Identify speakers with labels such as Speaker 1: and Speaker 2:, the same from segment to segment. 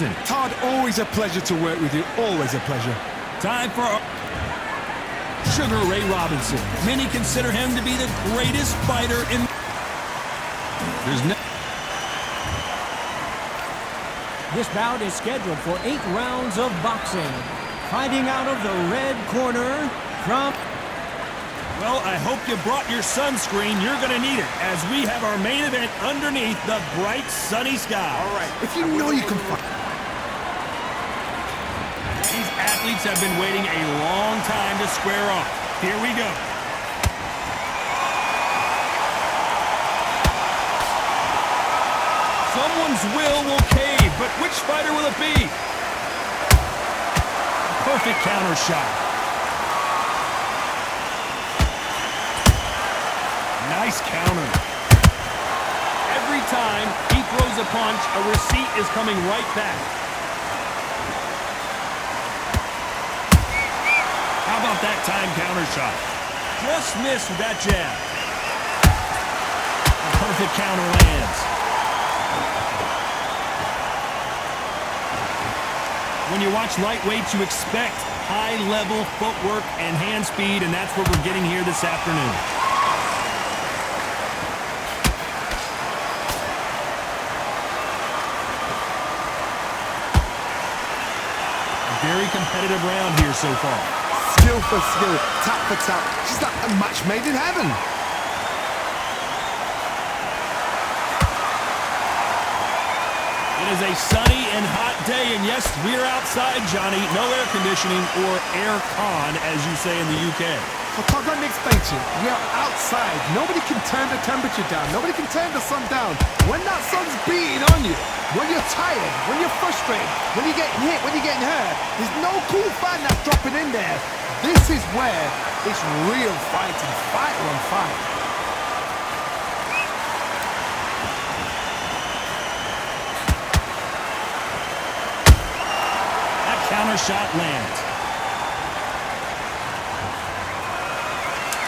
Speaker 1: Robinson.
Speaker 2: Todd, always a pleasure to work with you. Always a pleasure.
Speaker 1: Time for Sugar Ray Robinson. Many consider him to be the greatest fighter in... There's no...
Speaker 3: This bout is scheduled for 8 rounds of boxing. Fighting out of the red corner from...
Speaker 1: Well, I hope you brought your sunscreen. You're going to need it, as we have our main event underneath the bright, sunny sky.
Speaker 2: All right, if you know you can fight...
Speaker 1: These athletes have been waiting a long time to square off. Here we go. Someone's will cave, but which fighter will it be? Perfect counter shot. Nice counter. Every time he throws a punch, a receipt is coming right back. How about that time counter shot? Just missed with that jab. A perfect counter lands. When you watch lightweights, you expect high-level footwork and hand speed, and that's what we're getting here this afternoon. Very competitive round here so far.
Speaker 2: Skill for skill, tap for tap. Just like a match made in heaven.
Speaker 1: It is a sunny and hot day, and yes, we're outside, Johnny. No air conditioning, or air con, as you say in the UK.
Speaker 2: Well, Todd, let me explain to you. We are outside. Nobody can turn the temperature down. Nobody can turn the sun down. When that sun's beating on you, when you're tired, when you're frustrated, when you're getting hit, when you're getting hurt, there's no cool fan that's dropping in there. This is where it's real fighting, fighter on fight.
Speaker 1: That counter shot lands.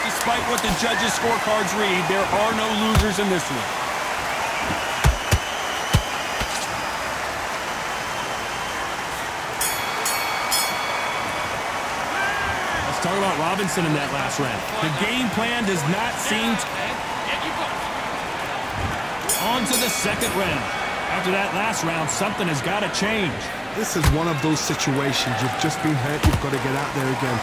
Speaker 1: Despite what the judges' scorecards read, there are no losers in this one. Let's talk about Robinson in that last round. The game plan does not seem to... On to the second round. After that last round, something has got to change.
Speaker 2: This is one of those situations. You've just been hurt. You've got to get out there again.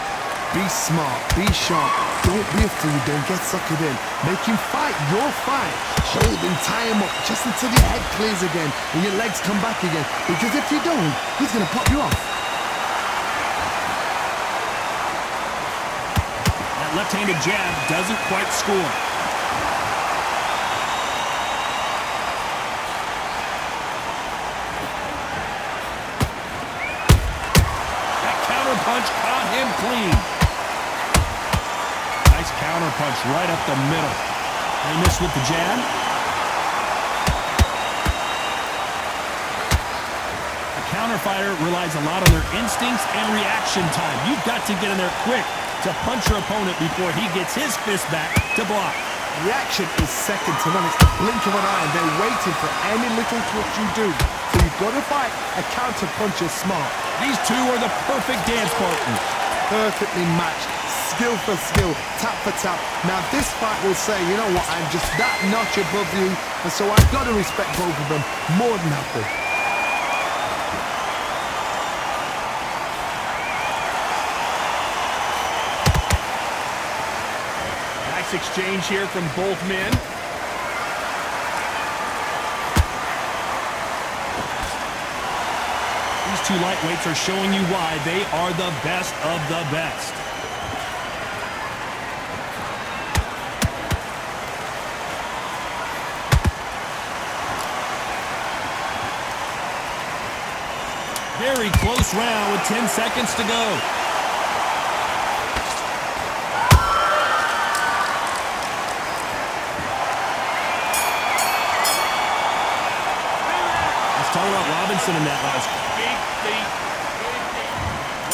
Speaker 2: Be smart. Be sharp. Don't be a fool. Don't get suckered in. Make him fight your fight. Hold him, tie him up just until your head clears again and your legs come back again. Because if you don't, he's going to pop you off.
Speaker 1: That left-handed jab doesn't quite score. That counter punch caught him clean. Nice counter punch right up the middle. They missed with the jab. A counter fighter relies a lot on their instincts and reaction time. You've got to get in there quick to punch your opponent before he gets his fist back to block.
Speaker 2: Reaction is second to none. It's the blink of an eye. They're waiting for any little twitch you do. So you've got to fight a counter puncher smart.
Speaker 1: These two are the perfect dance partners.
Speaker 2: Perfectly matched. Skill for skill, tap for tap. Now this fight will say, you know what, I'm just that notch above you, and so I've got to respect both of them more than happy.
Speaker 1: Nice exchange here from both men. These two lightweights are showing you why they are the best of the best. Very close round with 10 seconds to go. Let's talk about Robinson in that last one.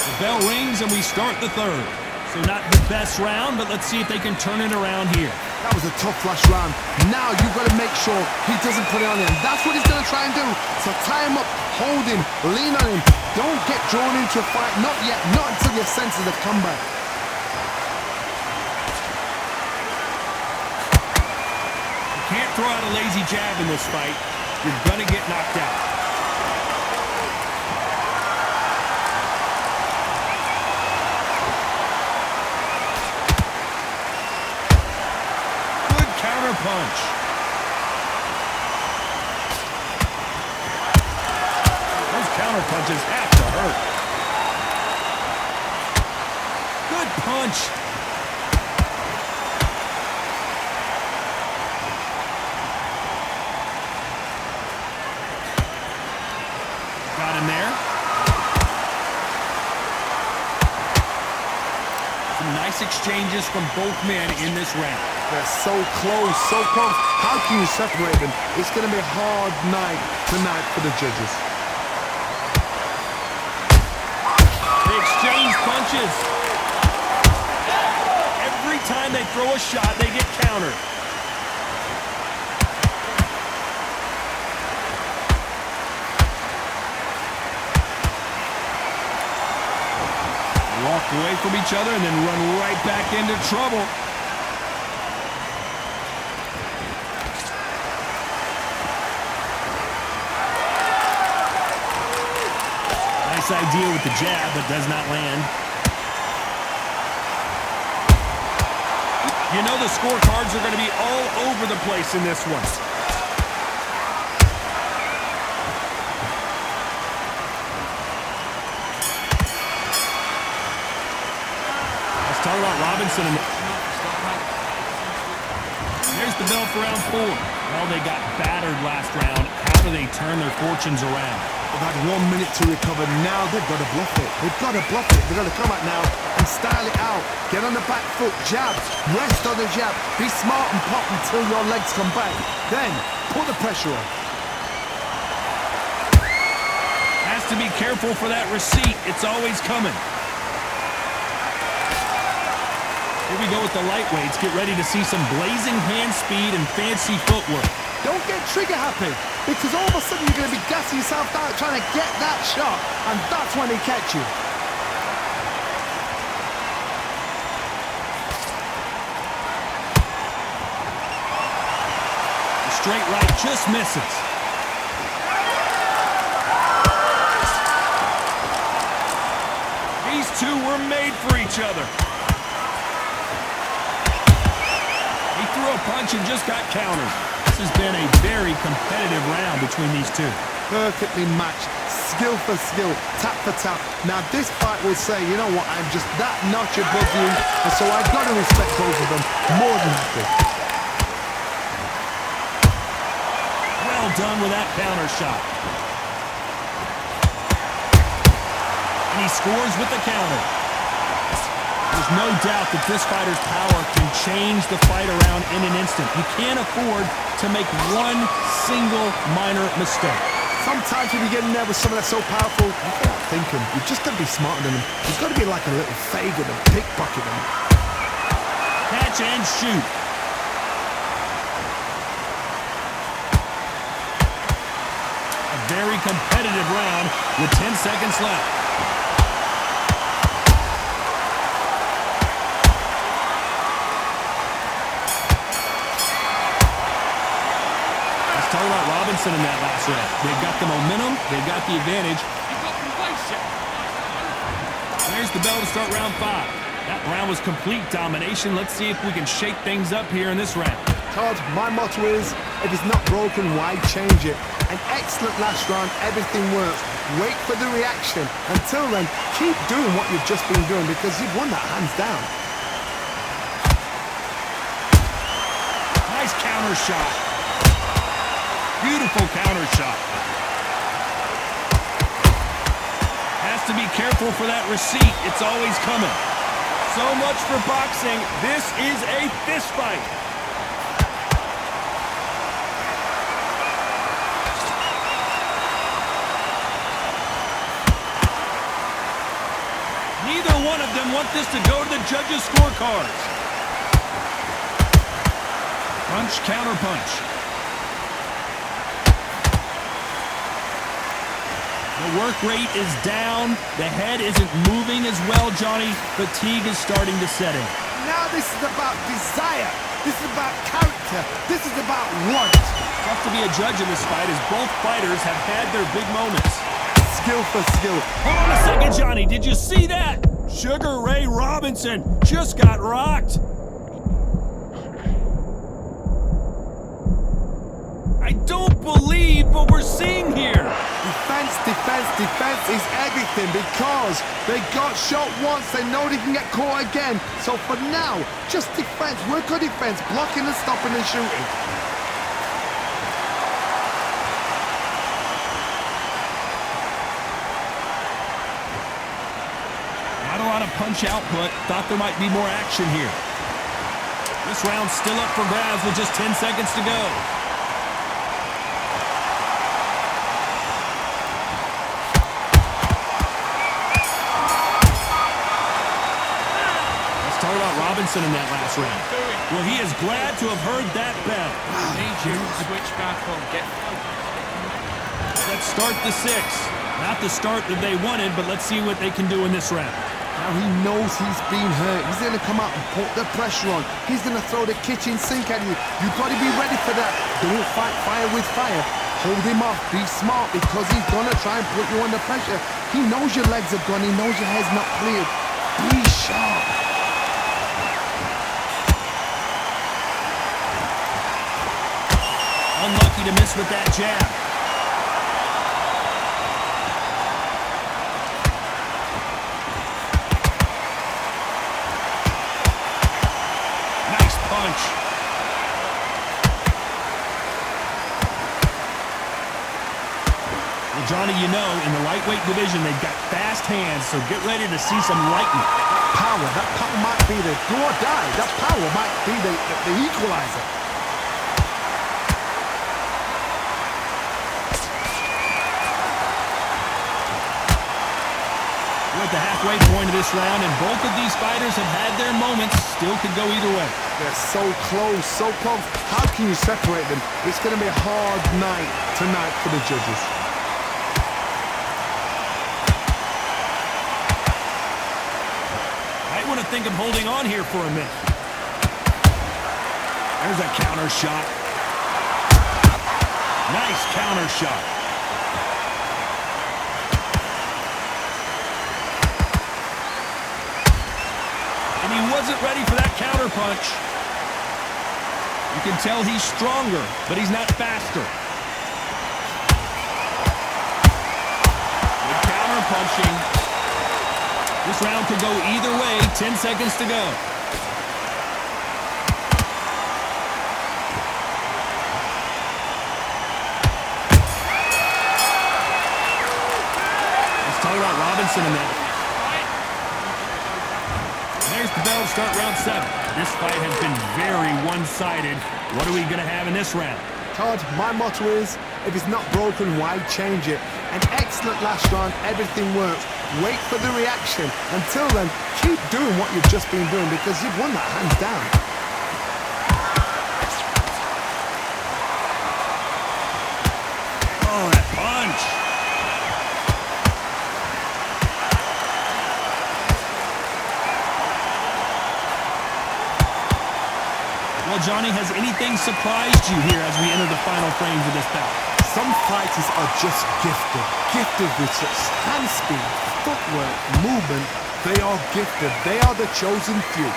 Speaker 1: The bell rings and we start the third. So not the best round, but let's see if they can turn it around here.
Speaker 2: That was a tough last round. Now you've got to make sure he doesn't put it on him. That's what he's going to try and do. So tie him up, hold him, lean on him. Don't get drawn into a fight. Not yet. Not until your senses have come back.
Speaker 1: You can't throw out a lazy jab in this fight. You're going to get knocked out.
Speaker 2: Punch.
Speaker 1: Those counter punches have to hurt. Good punch. Got him there. Some nice exchanges from both men in this round.
Speaker 2: They're so close, so close. How can you separate them? It's going to be a hard night tonight for the judges.
Speaker 1: They exchange punches. Every time they throw a shot, they get countered. Walk away from each other and then run right back into trouble. Idea with the jab, but does not land. You know the scorecards are going to be all over the place in this one. Let's talk about Robinson. There's the bell for round 4. Well, they got battered last round. How do they turn their fortunes around?
Speaker 2: They've had 1 minute to recover. Now they've got to bluff it. They've got to bluff it. They've got to come out now and style it out. Get on the back foot, jabs, rest on the jab. Be smart and pop until your legs come back. Then put the pressure on.
Speaker 1: Has to be careful for that receipt. It's always coming. Here we go with the lightweights. Get ready to see some blazing hand speed and fancy footwork.
Speaker 2: Don't get trigger happy, because all of a sudden you're going to be gassing yourself out trying to get that shot, and that's when they catch you.
Speaker 1: The straight right just misses. These two were made for each other. He threw a punch and just got countered. This has been a very competitive round between these two.
Speaker 2: Perfectly matched, skill for skill, tap for tap. Now this fight will say, you know what, I'm just that notch above you, and so I've got to respect both of them more than happy.
Speaker 1: Well done with that counter shot. And he scores with the counter. There's no doubt that this fighter's power can change the fight around in an instant. You can't afford to make one single minor mistake.
Speaker 2: Sometimes when you get in there with someone that's so powerful, you can't think him. You've just got to be smarter than him. He's got to be like a little fade with him, pickpocket him.
Speaker 1: Catch and shoot. A very competitive round with 10 seconds left. Talk about Robinson in that last round. They've got the momentum. They've got the advantage. There's the bell to start round 5. That round was complete domination. Let's see if we can shake things up here in this round.
Speaker 2: Todd, my motto is, if it's not broken, why change it? An excellent last round. Everything works. Wait for the reaction. Until then, keep doing what you've just been doing, because you've won that hands down.
Speaker 1: Nice counter shot. Beautiful counter shot. Has to be careful for that receipt. It's always coming. So much for boxing. This is a fist fight. Neither one none of them want this to go to the judges' scorecards. Punch, counter punch. The work rate is down. The head isn't moving as well, Johnny. Fatigue is starting to set in.
Speaker 2: Now this is about desire. This is about character. This is about want.
Speaker 1: Tough to be a judge in this fight as both fighters have had their big moments.
Speaker 2: Skill for skill.
Speaker 1: Hold on a second, Johnny. Did you see that? Sugar Ray Robinson just got rocked. I don't believe what we're seeing here.
Speaker 2: Defense, defense, defense is everything because they got shot once, they know they can get caught again. So for now, just defense, work on defense, blocking and stopping and shooting.
Speaker 1: Not a lot of punch output. Thought there might be more action here. This round's still up for grabs with just 10 seconds to go. Robinson in that last round. Well, he is glad to have heard that bell.
Speaker 4: Need you to switch back on.
Speaker 1: Let's start the 6. Not the start that they wanted, but let's see what they can do in this round.
Speaker 2: Now he knows he's been hurt. He's going to come out and put the pressure on. He's going to throw the kitchen sink at you. You've got to be ready for that. Don't fight fire with fire. Hold him off. Be smart because he's going to try and put you under pressure. He knows your legs are gone. He knows your head's not cleared. Be sharp.
Speaker 1: Unlucky to miss with that jab. Nice punch. Well, Johnny, you know, in the lightweight division, they've got fast hands, so get ready to see some lightning.
Speaker 2: That power might be the do or die. That power might be the equalizer.
Speaker 1: We're at the halfway point of this round, and both of these fighters have had their moments. Still could go either way.
Speaker 2: They're so close, so close. How can you separate them? It's going to be a hard night tonight for the judges.
Speaker 1: Might want to think of holding on here for a minute. There's a counter shot. Nice counter shot. And he wasn't ready for that counter punch. You can tell he's stronger, but he's not faster. Good counter punching. This round could go either way. 10 seconds to go. Let's talk about Robinson a minute. There's the bell to start round 7. This fight has been very one-sided. What are we going to have in this round?
Speaker 2: Todd, my motto is, if it's not broken, why change it? An excellent last round, everything works. Wait for the reaction. Until then, keep doing what you've just been doing because you've won that hands down.
Speaker 1: Oh, that punch! Well, Johnny, has anything surprised you here as we enter the final frames of this bout?
Speaker 2: Some fighters are just gifted. Gifted with such hand speed, footwork, movement. They are gifted. They are the chosen few.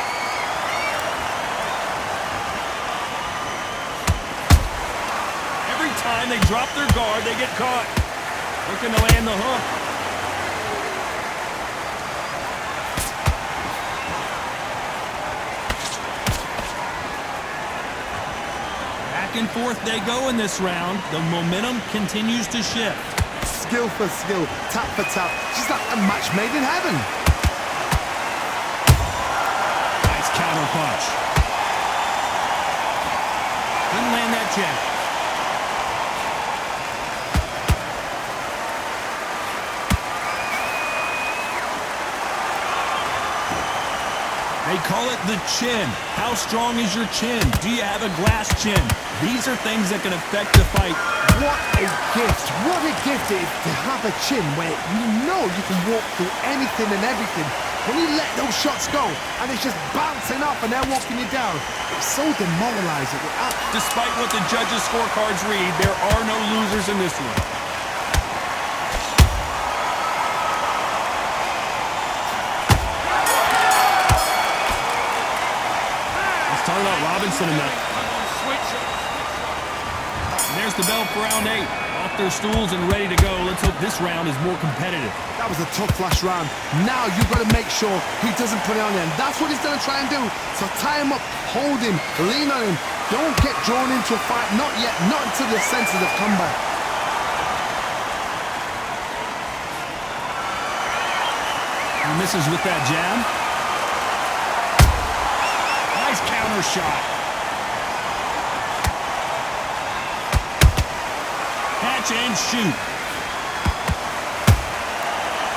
Speaker 1: Every time they drop their guard, they get caught. Looking to land the hook. Back and forth they go in this round. The momentum continues to shift.
Speaker 2: Skill for skill, tap for tap, just like a match made in heaven.
Speaker 1: Nice counter punch. Didn't land that jab. They call it the chin. How strong is your chin? Do you have a glass chin? These are things that can affect the fight.
Speaker 2: What a gift. What a gift it is to have a chin where you know you can walk through anything and everything. When you let those shots go and it's just bouncing off and they're walking you down, it's so demoralizing.
Speaker 1: Despite what the judges' scorecards read, there are no losers in this one. Let's talk about Robinson in that. And there's the bell for round 8. Off their stools and ready to go. Let's hope this round is more competitive.
Speaker 2: That was a tough last round. Now you've got to make sure he doesn't put it on you. And that's what he's going to try and do. So tie him up, hold him, lean on him. Don't get drawn into a fight. Not yet. Not until the senses have come back.
Speaker 1: He misses with that jab. Nice counter shot. Catch and shoot.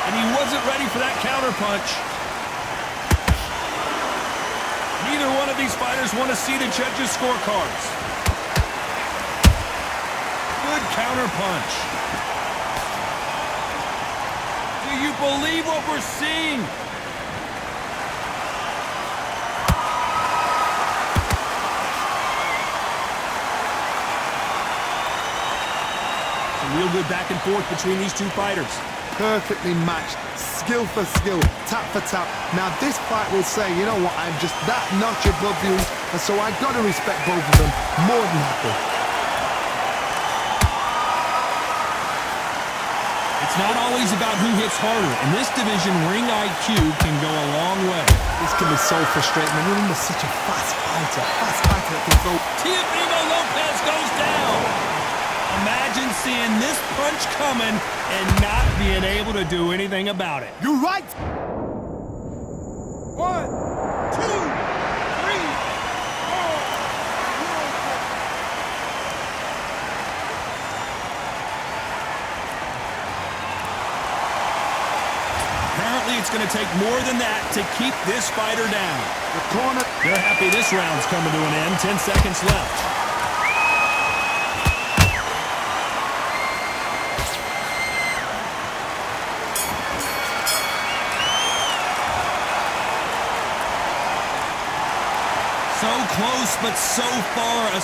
Speaker 1: And he wasn't ready for that counter punch. Neither one of these fighters want to see the judges' scorecards. Good counter punch. Do you believe what we're seeing? Real good back and forth between these two fighters.
Speaker 2: Perfectly matched, skill for skill, tap for tap. Now this fight will say, you know what, I'm just that notch above you, and so I got to respect both of them more than happy.
Speaker 1: It's not always about who hits harder. In this division, ring IQ can go a long way.
Speaker 2: This can be so frustrating when you're in such a fast fighter that can throw.
Speaker 1: Teofimo Lopez goes down. Imagine seeing this punch coming and not being able to do anything about it.
Speaker 2: You're right.
Speaker 4: 1, 2, 3, 4.
Speaker 1: Apparently, it's going to take more than that to keep this fighter down.
Speaker 2: The corner.
Speaker 1: They're happy this round's coming to an end. 10 seconds left. So close, but so far, a